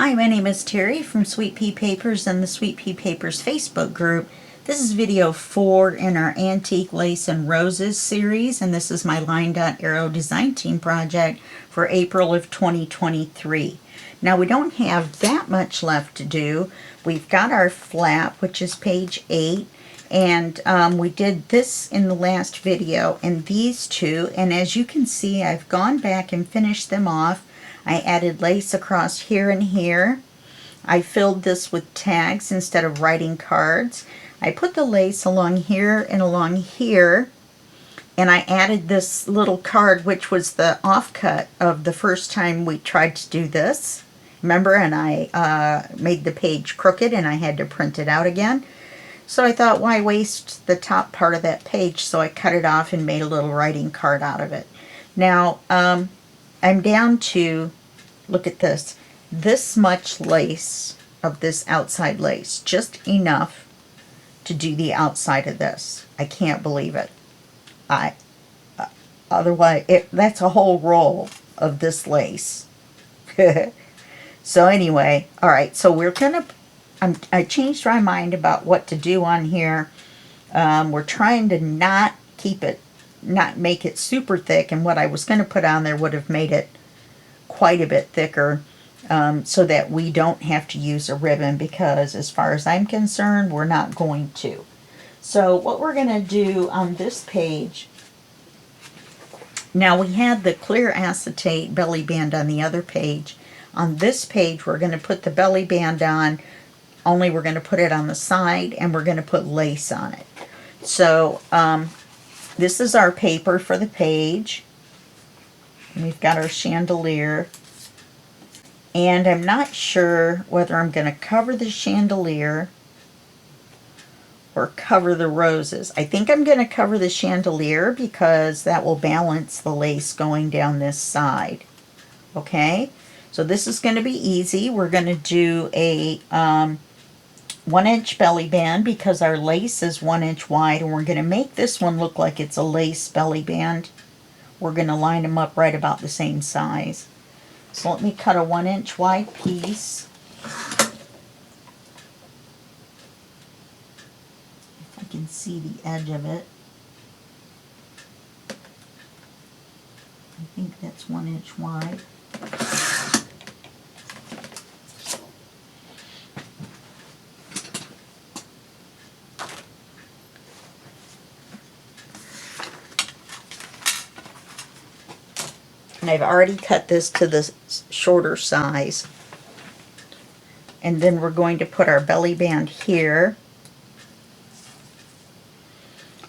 Hi, my name is Terry from Sweet Pea Papers and the Sweet Pea Papers Facebook group. This is video 4 in our Antique Lace and Roses series, and this is my LineDotArrow design team project for April of 2023. Now, we don't have that much left to do. We've got our flap, which is page 8, and we did this in the last video and these two, and as you can see, I've gone back and finished them off. I added lace across here and here. I filled this with tags instead of writing cards. I put the lace along here and along here, and I added this little card, which was the offcut of the first time we tried to do this. Remember, and I made the page crooked and I had to print it out again. So I thought, why waste the top part of that page? So I cut it off and made a little writing card out of it. Now, I'm down to, look at this much lace of this outside lace, just enough to do the outside of this. I can't believe it. Otherwise, that's a whole roll of this lace. So anyway, all right, so we're gonna, I changed my mind about what to do on here. We're trying to not make it super thick, and what I was going to put on there would have made it quite a bit thicker, so that we don't have to use a ribbon, because as far as I'm concerned, we're not going to. So what we're going to do on this page, now we had the clear acetate belly band on the other page. On this page, we're going to put the belly band on, only we're going to put it on the side, and we're going to put lace on it. So this is our paper for the page. We've got our chandelier. And I'm not sure whether I'm going to cover the chandelier or cover the roses. I think I'm going to cover the chandelier because that will balance the lace going down this side. Okay? So this is going to be easy. We're going to do a 1-inch belly band because our lace is 1 inch wide, and we're going to make this one look like it's a lace belly band. We're going to line them up right about the same size. So let me cut a 1-inch wide piece. If I can see the edge of it. I think that's 1 inch wide. And I've already cut this to the shorter size. And then we're going to put our belly band here.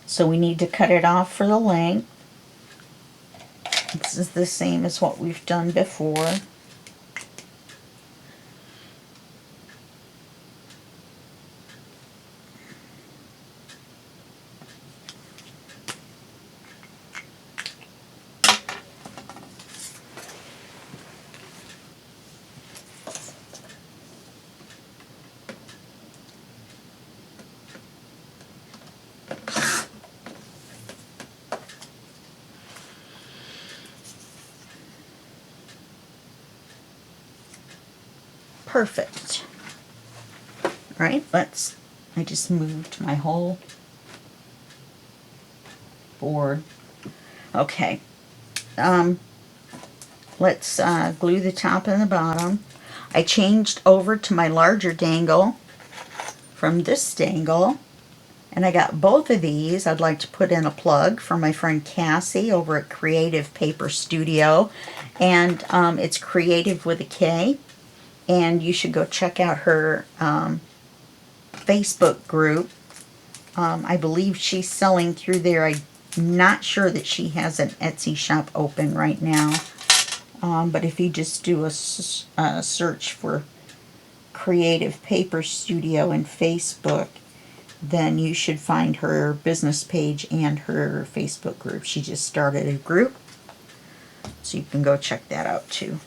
So we need to cut it off for the length. This is the same as what we've done before. Perfect. All right, I just moved my whole board. Okay. Let's glue the top and the bottom. I changed over to my larger dangle from this dangle, and I got both of these. I'd like to put in a plug for my friend Cassie over at Creative Paper Studio, and it's Creative with a K. And you should go check out her Facebook group. I believe she's selling through there. I'm not sure that she has an Etsy shop open right now. But if you just do a search for Creative Paper Studio in Facebook, then you should find her business page and her Facebook group. She just started a group, so you can go check that out too.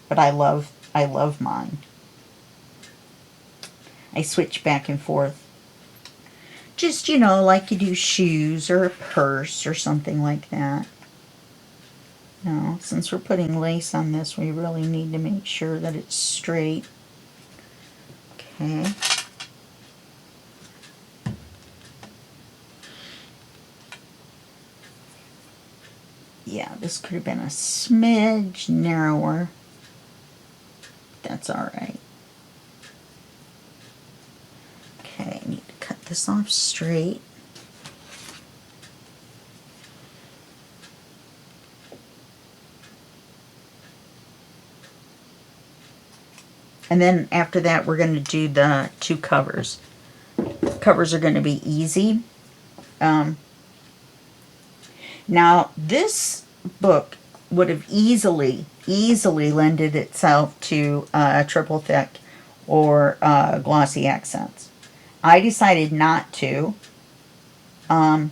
But I love mine. I switch back and forth. Just, you know, like you do shoes or a purse or something like that. Now, since we're putting lace on this, we really need to make sure that it's straight. Okay. Yeah, this could have been a smidge narrower. That's all right. Okay, I need to cut this off straight. And then after that, we're going to do the 2 covers. Covers are going to be easy. Now, this book would have easily lended itself to triple thick or glossy accents. I decided not to. And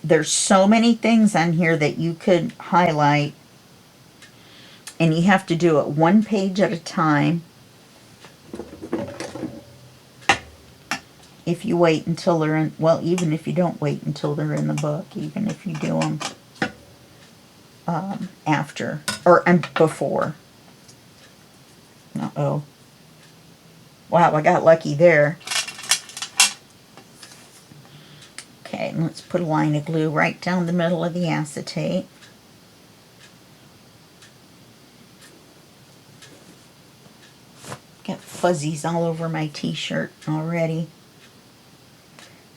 there's so many things on here that you could highlight, and you have to do it 1 page at a time. If you wait until they're in, well, even if you don't wait until they're in the book, even if you do them after, or before. Uh-oh. Wow, I got lucky there. Okay, let's put a line of glue right down the middle of the acetate. Got fuzzies all over my t-shirt already.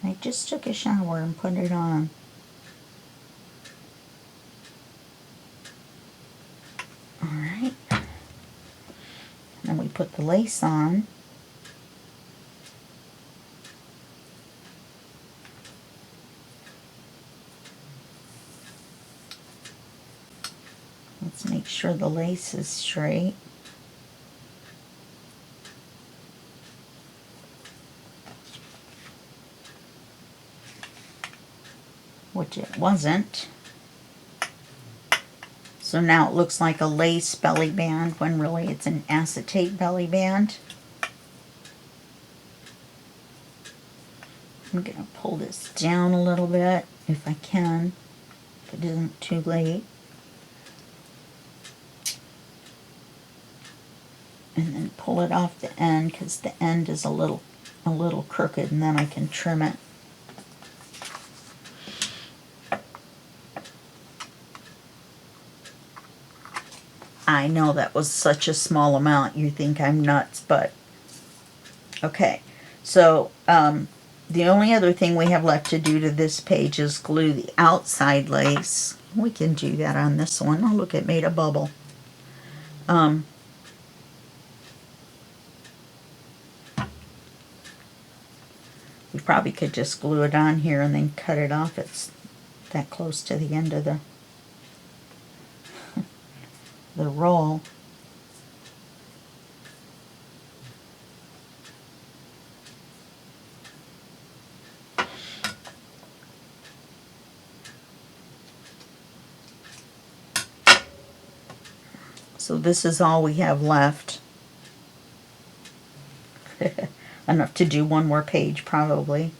I just took a shower and put it on. Alright. Then we put the lace on. Let's make sure the lace is straight. Which it wasn't. So now it looks like a lace belly band when really it's an acetate belly band. I'm going to pull this down a little bit if I can, if it isn't too late. And then pull it off the end because the end is a little crooked, and then I can trim it. I know that was such a small amount. You think I'm nuts, but okay. So the only other thing we have left to do to this page is glue the outside lace. We can do that on this one. Oh, look, it made a bubble. We probably could just glue it on here and then cut it off. It's that close to the end of the roll. So this is all we have left. Enough to do 1 more page probably.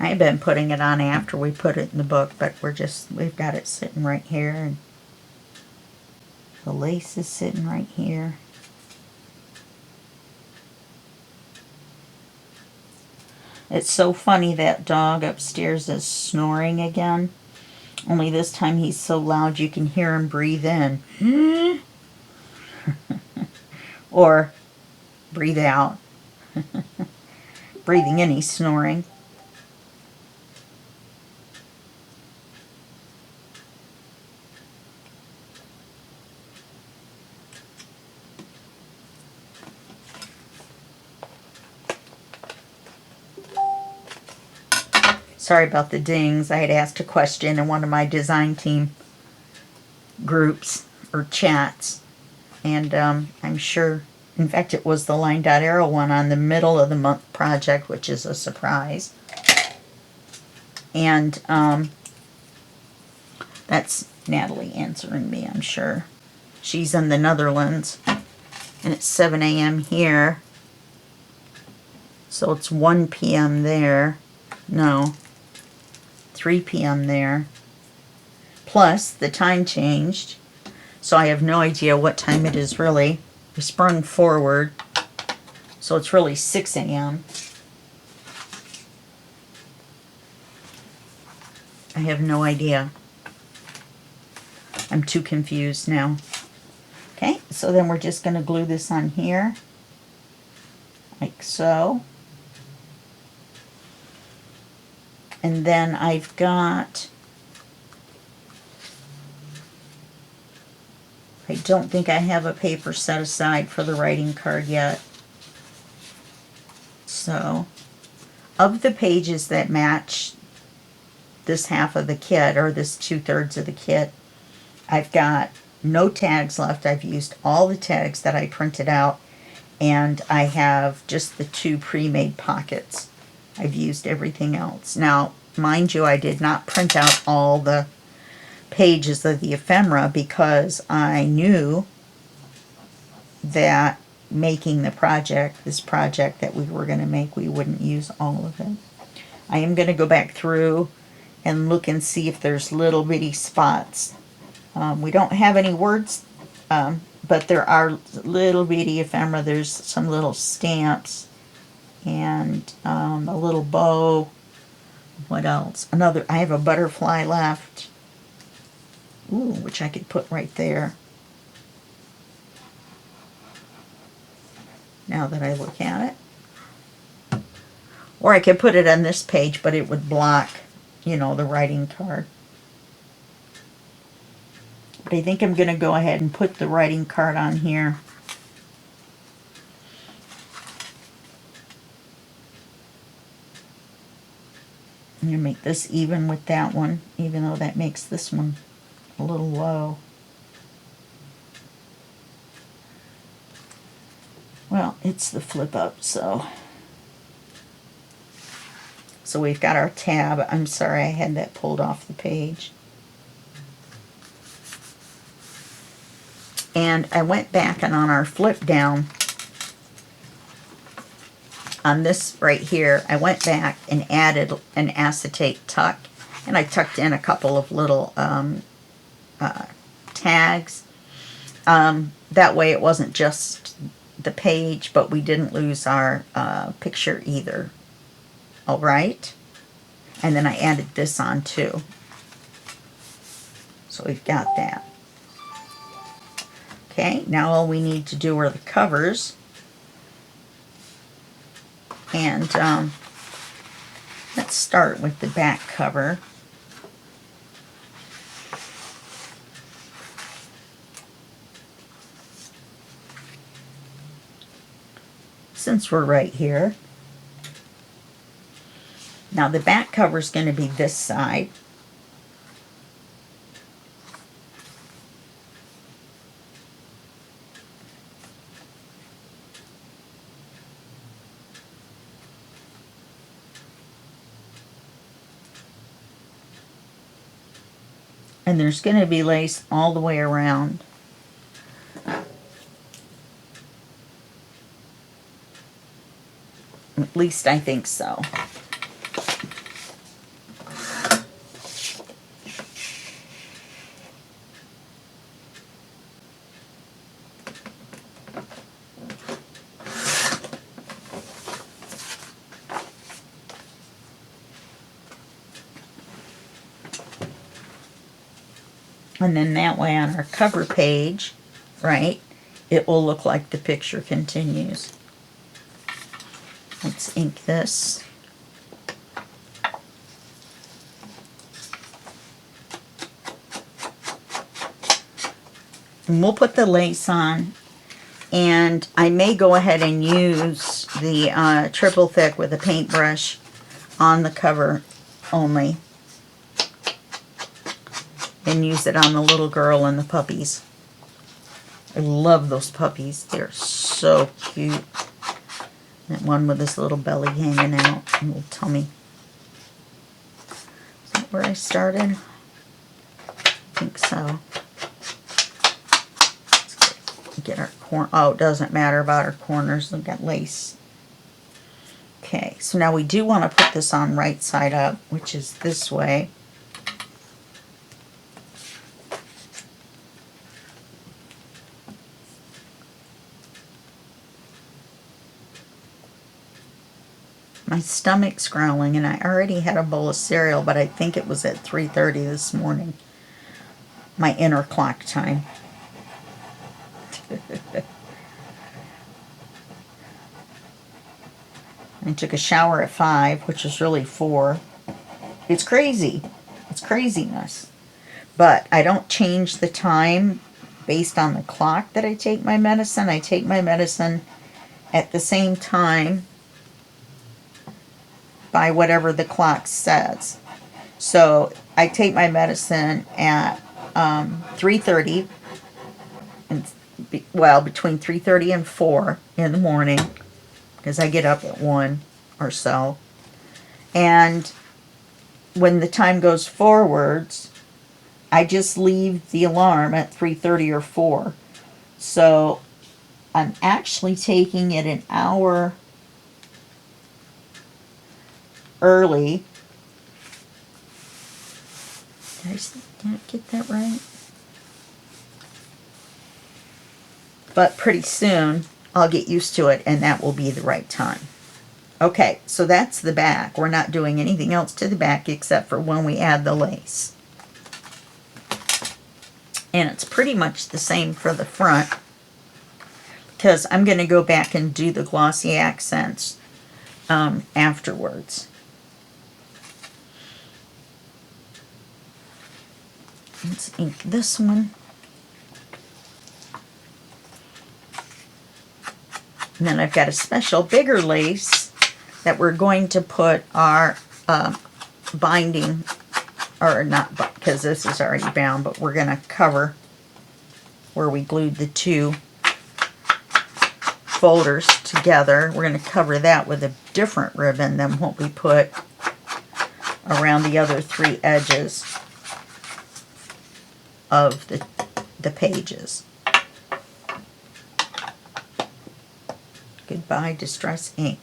I've been putting it on after we put it in the book, but we've got it sitting right here, and the lace is sitting right here. It's so funny, that dog upstairs is snoring again. Only this time he's so loud you can hear him breathe in. Or breathe out. Breathing in, he's snoring. Sorry about the dings. I had asked a question in one of my design team groups or chats, and I'm sure, in fact, it was the LineDotArrow one on the middle of the month project, which is a surprise. And that's Nathalie answering me, I'm sure. She's in the Netherlands, and it's 7 a.m. here. So it's 1 p.m. there. No, 3 p.m. there. Plus, the time changed. So I have no idea what time it is really. We sprung forward. So it's really 6 a.m. I have no idea. I'm too confused now. Okay, so then we're just going to glue this on here. Like so. And then I've got... I don't think I have a paper set aside for the writing card yet. So, of the pages that match this half of the kit, or this 2/3 of the kit, I've got no tags left. I've used all the tags that I printed out, and I have just the 2 pre-made pockets. I've used everything else. Now, mind you, I did not print out all the pages of the ephemera because I knew that making the project, this project that we were going to make, we wouldn't use all of it. I am going to go back through and look and see if there's little bitty spots. We don't have any words, but there are little bitty ephemera. There's some little stamps and a little bow. What else? I have a butterfly left. Ooh, which I could put right there. Now that I look at it. Or I could put it on this page, but it would block, you know, the writing card. But I think I'm going to go ahead and put the writing card on here. I'm going to make this even with that one, even though that makes this one a little low. Well, it's the flip up, so we've got our tab. I'm sorry I had that pulled off the page. And I went back, and on our flip down, on this right here, I went back and added an acetate tuck, and I tucked in a couple of little tags. That way it wasn't just the page, but we didn't lose our picture either. All right? And then I added this on too. So we've got that. Okay, now all we need to do are the covers. And let's start with the back cover. Since we're right here. Now the back cover is going to be this side. And there's going to be lace all the way around. At least I think so. And then that way on our cover page, right, it will look like the picture continues. Let's ink this. And we'll put the lace on. And I may go ahead and use the triple thick with a paintbrush on the cover only. And use it on the little girl and the puppies. I love those puppies. They're so cute. That one with his little belly hanging out, and little tummy. Is that where I started? think so. Let's get our corner. Oh, it doesn't matter about our corners. We've got lace. Okay, so now we do want to put this on right side up, which is this way. My stomach's growling, and I already had a bowl of cereal, but I think it was at 3:30 this morning. My inner clock time. I took a shower at 5, which is really 4. It's crazy. It's craziness. But I don't change the time based on the clock that I take my medicine. I take my medicine at the same time by whatever the clock says. So I take my medicine at 3:30, and well, between 3:30 and 4 in the morning, because I get up at 1 or so. And when the time goes forwards, I just leave the alarm at 3:30 or 4. So I'm actually taking it an hour early. Did I get that right? But pretty soon I'll get used to it, and that will be the right time. Okay, so that's the back. We're not doing anything else to the back except for when we add the lace. And it's pretty much the same for the front, because I'm going to go back and do the glossy accents afterwards. Let's ink this one. And then I've got a special bigger lace that we're going to put our binding, or not, because this is already bound, but we're going to cover where we glued the 2 folders together. We're going to cover that with a different ribbon than what we put around the other 3 edges of the pages. Goodbye, Distress Ink.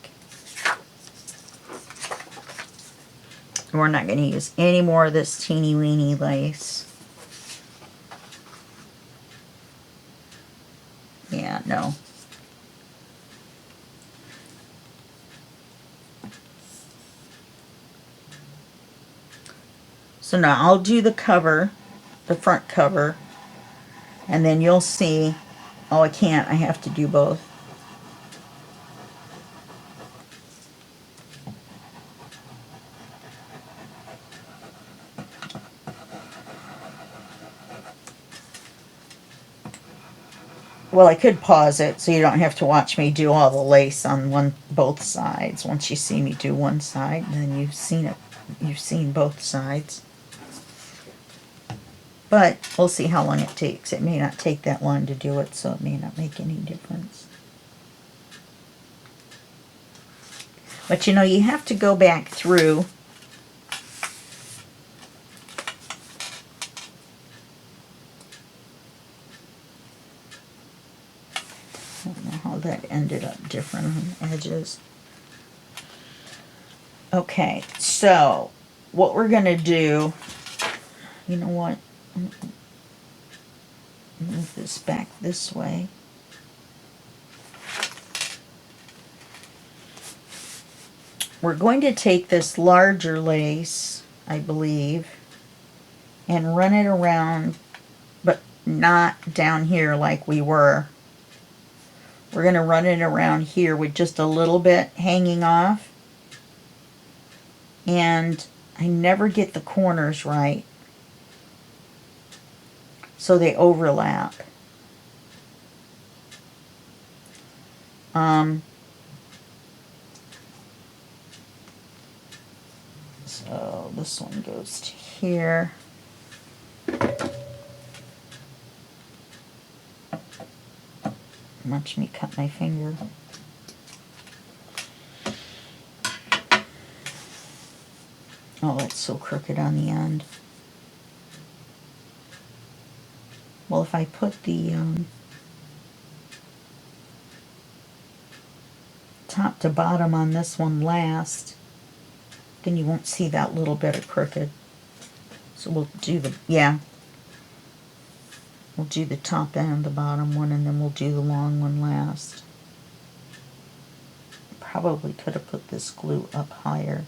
We're not going to use any more of this teeny weeny lace. Yeah, no. So now I'll do the cover, the front cover, and then you'll see, oh, I can't, I have to do both. Well, I could pause it so you don't have to watch me do all the lace on both sides. Once you see me do one side, then you've seen it. You've seen both sides. But we'll see how long it takes. It may not take that long to do it, so it may not make any difference. But you know, you have to go back through I don't know how that ended up different on the edges. Okay, so what we're going to do, you know what, move this back this way. We're going to take this larger lace, I believe, and run it around, but not down here like we were. We're going to run it around here with just a little bit hanging off. And I never get the corners right, so they overlap. So this one goes to here. Watch me cut my finger. Oh, it's so crooked on the end. Well, if I put the top to bottom on this one last, then you won't see that little bit of crooked. So we'll do the, yeah, we'll do the top and the bottom one, and then we'll do the long one last. Probably could have put this glue up higher.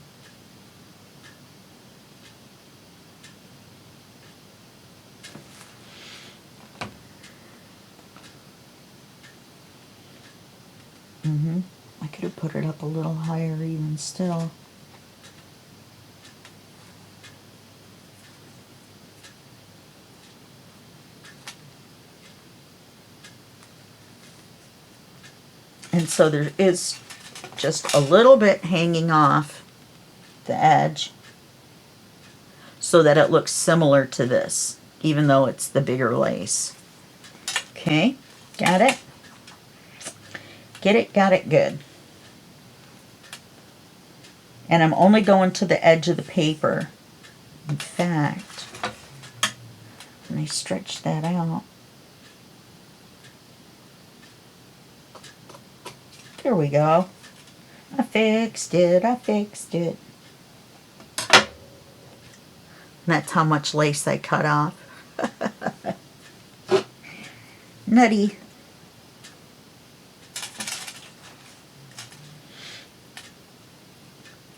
I could have put it up a little higher even still. And so there is just a little bit hanging off the edge so that it looks similar to this, even though it's the bigger lace. Okay, got it? Get it, got it, good. And I'm only going to the edge of the paper. In fact, when I stretch that out, there we go. I fixed it, I fixed it. And that's how much lace I cut off. Nutty.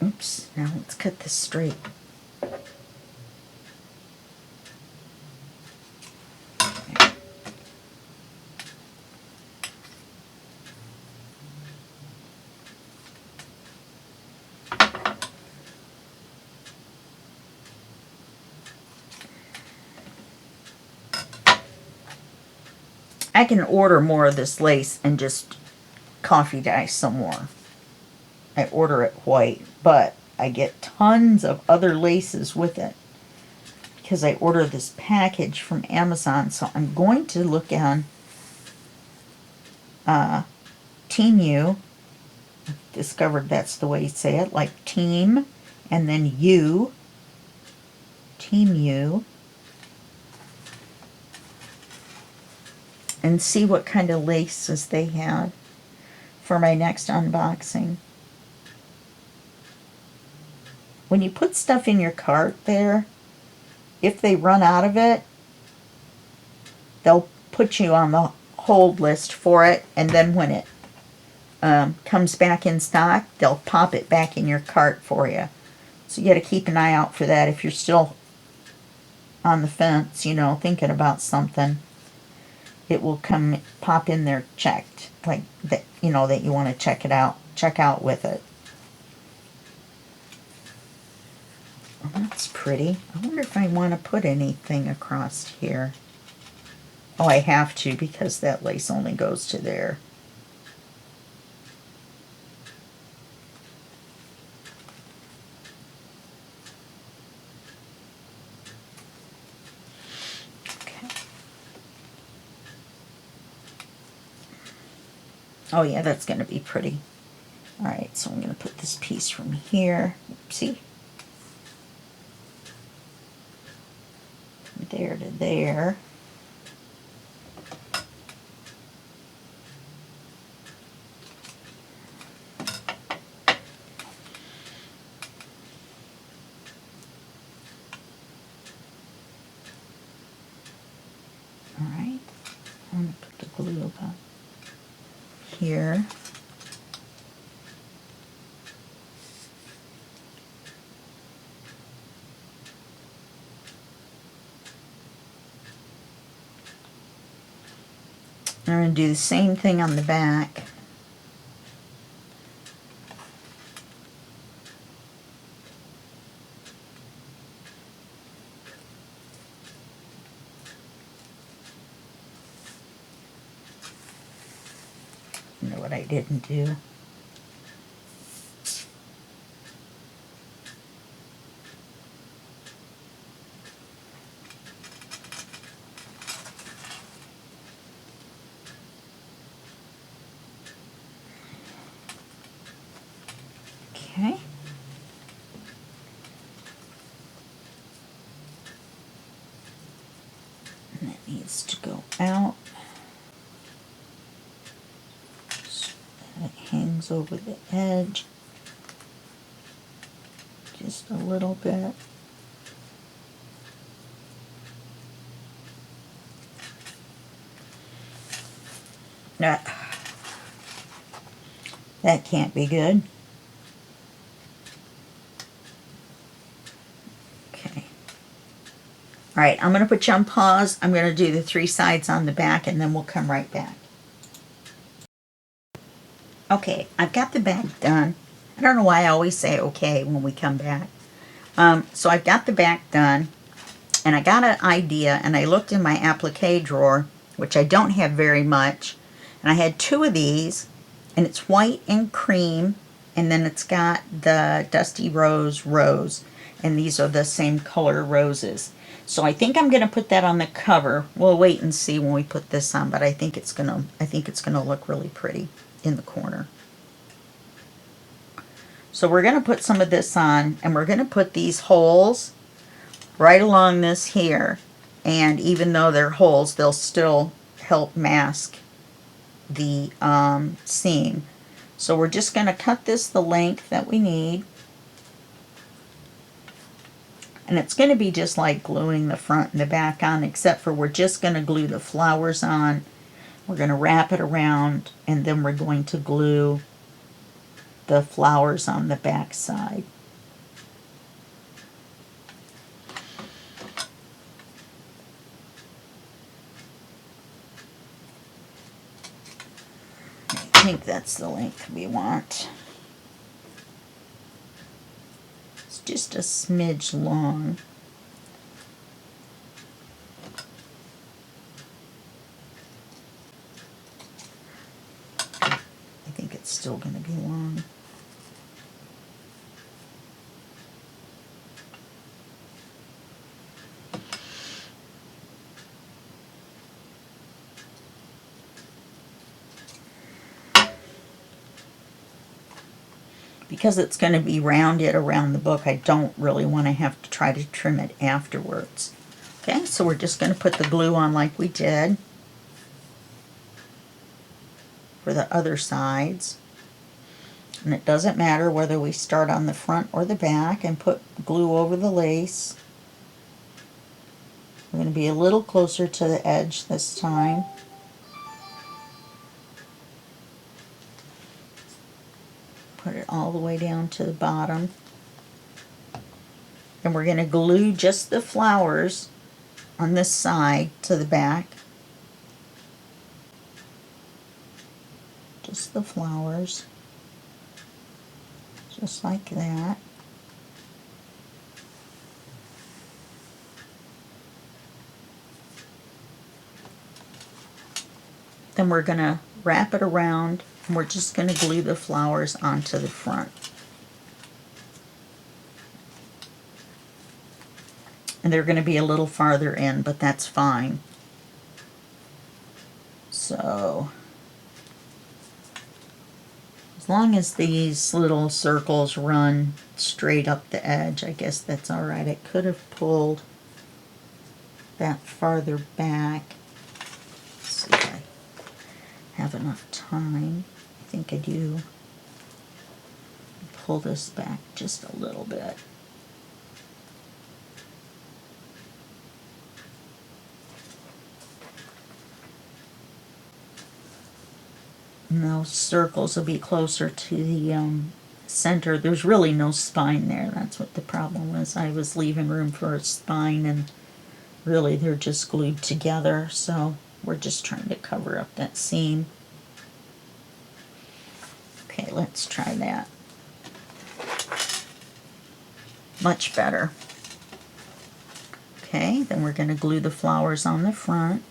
Oops, now let's cut this straight. I can order more of this lace and just coffee dye some more. I order it white, but I get tons of other laces with it because I order this package from Amazon. So I'm going to look on Temu. Discovered that's the way you say it, like team and then you. Temu. And see what kind of laces they have for my next unboxing. When you put stuff in your cart there, if they run out of it, they'll put you on the hold list for it, and then when it comes back in stock, they'll pop it back in your cart for you. So you got to keep an eye out for that if you're still on the fence, you know, thinking about something. It will pop in there checked, like that, you know, that you want to check out with it. Well, that's pretty. I wonder if I want to put anything across here. Oh, I have to because that lace only goes to there. Oh yeah, that's going to be pretty. Alright, so I'm going to put this piece from here, oopsie, from there to there. Alright, I'm going to put the glue about here. I'm going to do the same thing on the back. You know what I didn't do? Okay. And that needs to go out so it hangs over the edge just a little bit. That can't be good. Okay. Alright, I'm going to put you on pause. I'm going to do the 3 sides on the back and then we'll come right back. Okay, I've got the back done. I don't know why I always say okay when we come back. So I've got the back done, and I got an idea, and I looked in my applique drawer, which I don't have very much, and I had 2 of these, and it's white and cream, and then it's got the Dusty Rose, and these are the same color roses. So I think I'm going to put that on the cover. We'll wait and see when we put this on, but I think it's gonna look really pretty in the corner. So we're going to put some of this on, and we're going to put these holes right along this here, and even though they're holes, they'll still help mask the seam. So we're just going to cut this the length that we need, and it's going to be just like gluing the front and the back on, except for we're just going to glue the flowers on. We're going to wrap it around, and then we're going to glue the flowers on the back side. I think that's the length we want. It's just a smidge long. I think it's still going to be long. Because it's going to be rounded around the book, I don't really want to have to try to trim it afterwards. Okay, so we're just going to put the glue on like we did for the other sides. And it doesn't matter whether we start on the front or the back and put glue over the lace. We're going to be a little closer to the edge this time. Put it all the way down to the bottom. And we're going to glue just the flowers on this side to the back. Just the flowers. Just like that. Then we're going to wrap it around, and we're just going to glue the flowers onto the front. And they're going to be a little farther in, but that's fine. So, as long as these little circles run straight up the edge, I guess that's all right. I could have pulled that farther back. Let's see if I have enough time. I think I do. Pull this back just a little bit. And those circles will be closer to the center. There's really no spine there. That's what the problem was. I was leaving room for a spine, and really they're just glued together. So we're just trying to cover up that seam. Okay, let's try that. Much better. Okay, then we're going to glue the flowers on the front.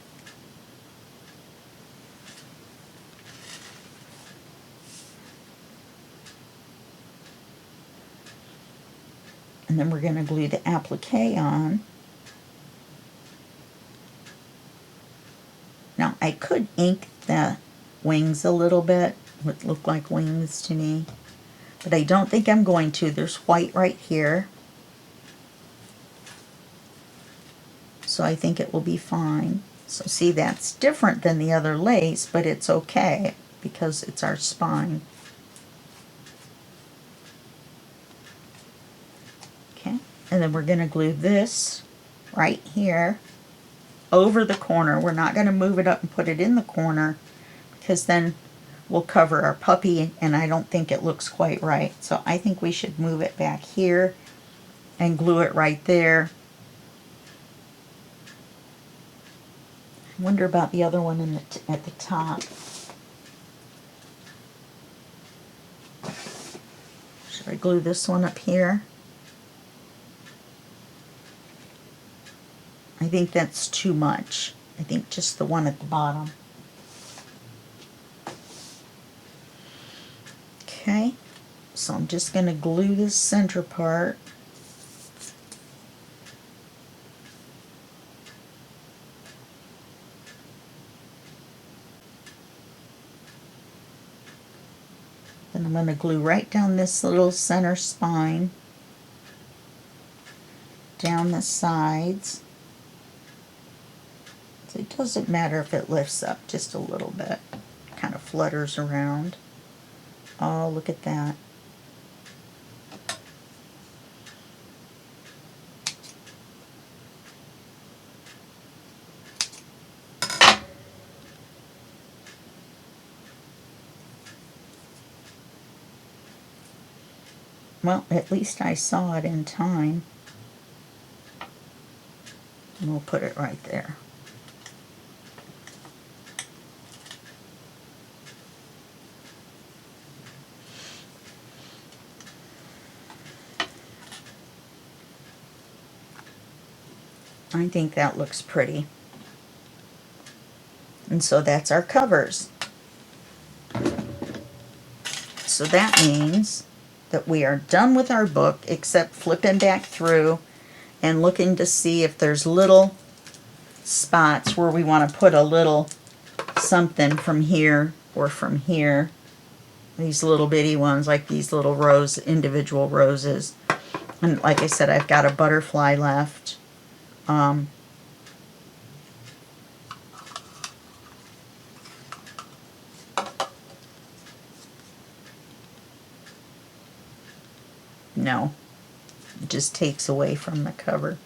And then we're going to glue the applique on. Now, I could ink the wings a little bit. It would look like wings to me. But I don't think I'm going to. There's white right here. So I think it will be fine. So see, that's different than the other lace, but it's okay because it's our spine. Okay, and then we're going to glue this right here over the corner. We're not going to move it up and put it in the corner because then we'll cover our puppy and I don't think it looks quite right. So I think we should move it back here and glue it right there. I wonder about the other one in at the top. Should I glue this one up here? I think that's too much. I think just the one at the bottom. Okay, so I'm just going to glue this center part. Then I'm going to glue right down this little center spine, down the sides. So it doesn't matter if it lifts up just a little bit, kind of flutters around. Oh, look at that. Well, at least I saw it in time. And we'll put it right there. I think that looks pretty. And so that's our covers. So that means that we are done with our book, except flipping back through and looking to see if there's little spots where we want to put a little something from here or from here. These little bitty ones, like these little individual roses. And like I said, I've got a butterfly left. No, it just takes away from the cover.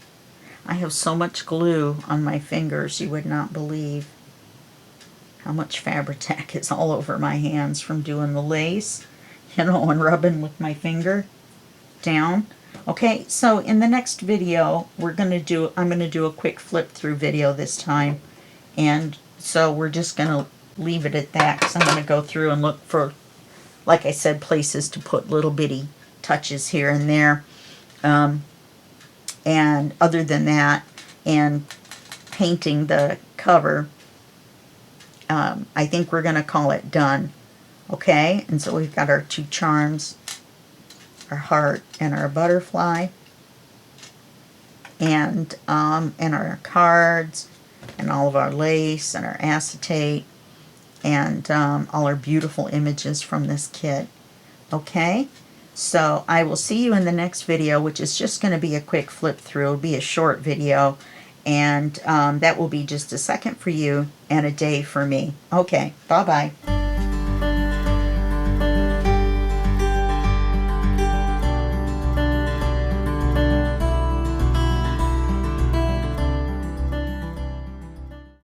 I have so much glue on my fingers, you would not believe how much Fabri-Tac is all over my hands from doing the lace, and rubbing with my finger down. Okay, so in the next video, I'm going to do a quick flip through video this time, and so we're just going to leave it at that because I'm going to go through and look for, like I said, places to put little bitty touches here and there. And other than that, and painting the cover, I think we're going to call it done. Okay, and so we've got our two charms, our heart and our butterfly, and our cards, and all of our lace, and our acetate, and all our beautiful images from this kit. Okay, so I will see you in the next video, which is just going to be a quick flip through. It'll be a short video, and that will be just a second for you and a day for me. Okay, bye-bye.